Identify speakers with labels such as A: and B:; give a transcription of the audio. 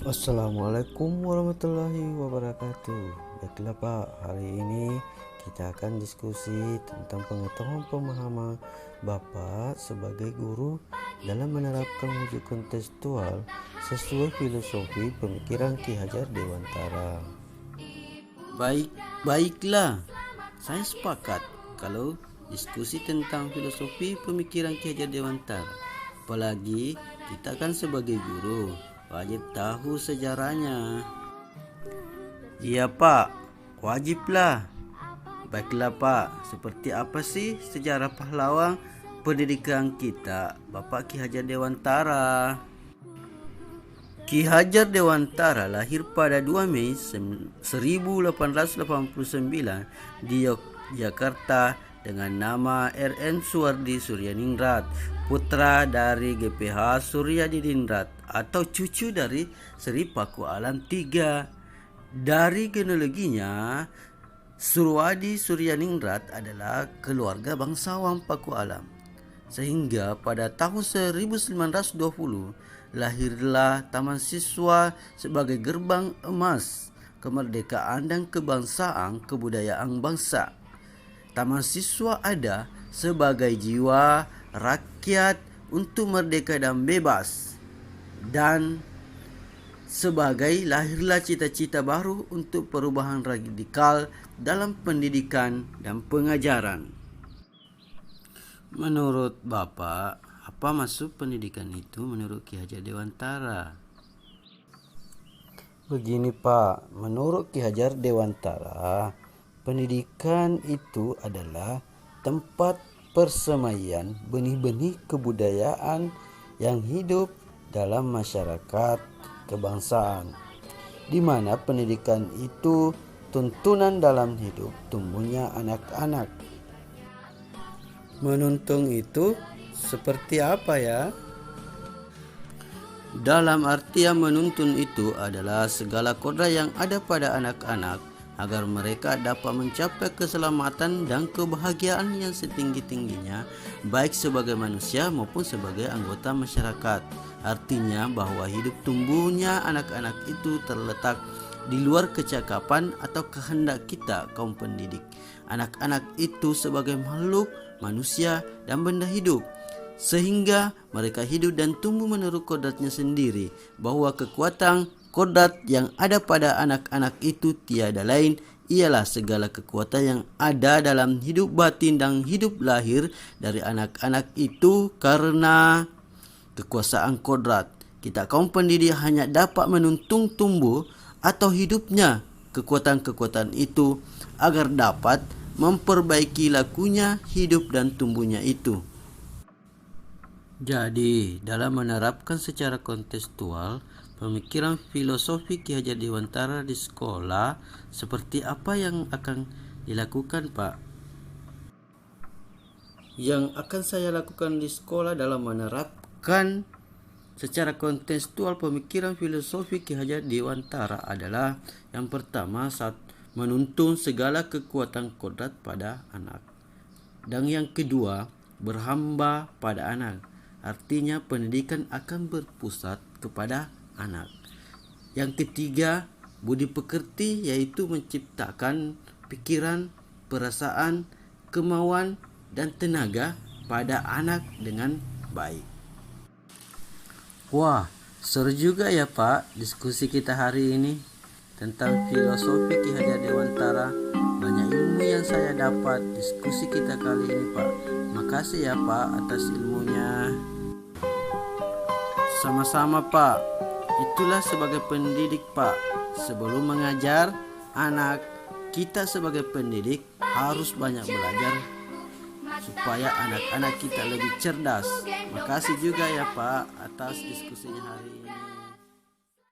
A: Assalamualaikum warahmatullahi wabarakatuh. Baiklah Pak, hari ini kita akan diskusi tentang pengetahuan pemahaman Bapak sebagai guru dalam menerapkan wujud kontekstual sesuai filosofi pemikiran Ki Hajar Dewantara.
B: Baiklah, saya sepakat kalau diskusi tentang filosofi pemikiran Ki Hajar Dewantara. Apalagi kita kan sebagai guru wajib tahu sejarahnya. Iya Pak, wajiblah. Baiklah Pak, seperti apa sih sejarah pahlawan pendidikan kita, Bapak Ki Hajar Dewantara? Ki Hajar Dewantara lahir pada 2 Mei 1889 di Yogyakarta dengan nama R.N. Suwardi Suryaningrat, putra dari GPH Suryadiningrat atau cucu dari Sri Paku Alam III. Dari genealoginya, Suwardi Suryaningrat adalah keluarga bangsawan Paku Alam. Sehingga pada tahun 1920 lahirlah Taman Siswa sebagai gerbang emas kemerdekaan dan kebangsaan kebudayaan bangsa. Taman Siswa ada sebagai jiwa rakyat untuk merdeka dan bebas, dan sebagai lahirlah cita-cita baru untuk perubahan radikal dalam pendidikan dan pengajaran. Menurut Bapak, apa maksud pendidikan itu menurut Ki Hajar Dewantara?
A: Begini Pak, menurut Ki Hajar Dewantara, pendidikan itu adalah tempat persemaian benih-benih kebudayaan yang hidup dalam masyarakat kebangsaan, di mana pendidikan itu tuntunan dalam hidup tumbuhnya anak-anak.
B: Menuntun itu seperti apa ya? Dalam artian menuntun itu adalah segala kodrat yang ada pada anak-anak agar mereka dapat mencapai keselamatan dan kebahagiaan yang setinggi-tingginya, baik sebagai manusia maupun sebagai anggota masyarakat. Artinya bahwa hidup tumbuhnya anak-anak itu terletak di luar kecakapan atau kehendak kita kaum pendidik. Anak-anak itu sebagai makhluk, manusia, dan benda hidup, sehingga mereka hidup dan tumbuh menurut kodratnya sendiri, bahwa kekuatan kodrat yang ada pada anak-anak itu tiada lain ialah segala kekuatan yang ada dalam hidup batin dan hidup lahir dari anak-anak itu. Karena kekuasaan kodrat, kita kaum pendidik hanya dapat menuntun tumbuh atau hidupnya kekuatan-kekuatan itu agar dapat memperbaiki lakunya hidup dan tumbuhnya itu. Jadi, dalam menerapkan secara kontekstual pemikiran filosofi Ki Hajar Dewantara di sekolah, seperti apa yang akan dilakukan Pak? Yang akan saya lakukan di sekolah dalam menerapkan secara kontekstual pemikiran filosofi Ki Hajar Dewantara adalah yang pertama, menuntun segala kekuatan kodrat pada anak. Dan yang kedua, berhamba pada anak. Artinya pendidikan akan berpusat kepada anak. Yang ketiga, budi pekerti, yaitu menciptakan pikiran, perasaan, kemauan, dan tenaga pada anak dengan baik. Wah, seru juga ya Pak diskusi kita hari ini tentang filosofi Ki Hajar Dewantara. Banyak ilmu yang saya dapat diskusi kita kali ini Pak. Makasih ya Pak atas ilmunya. Sama-sama Pak. Itulah sebagai pendidik Pak. Sebelum mengajar anak, kita sebagai pendidik harus banyak belajar supaya anak-anak kita lebih cerdas. Makasih juga ya Pak atas diskusinya hari ini.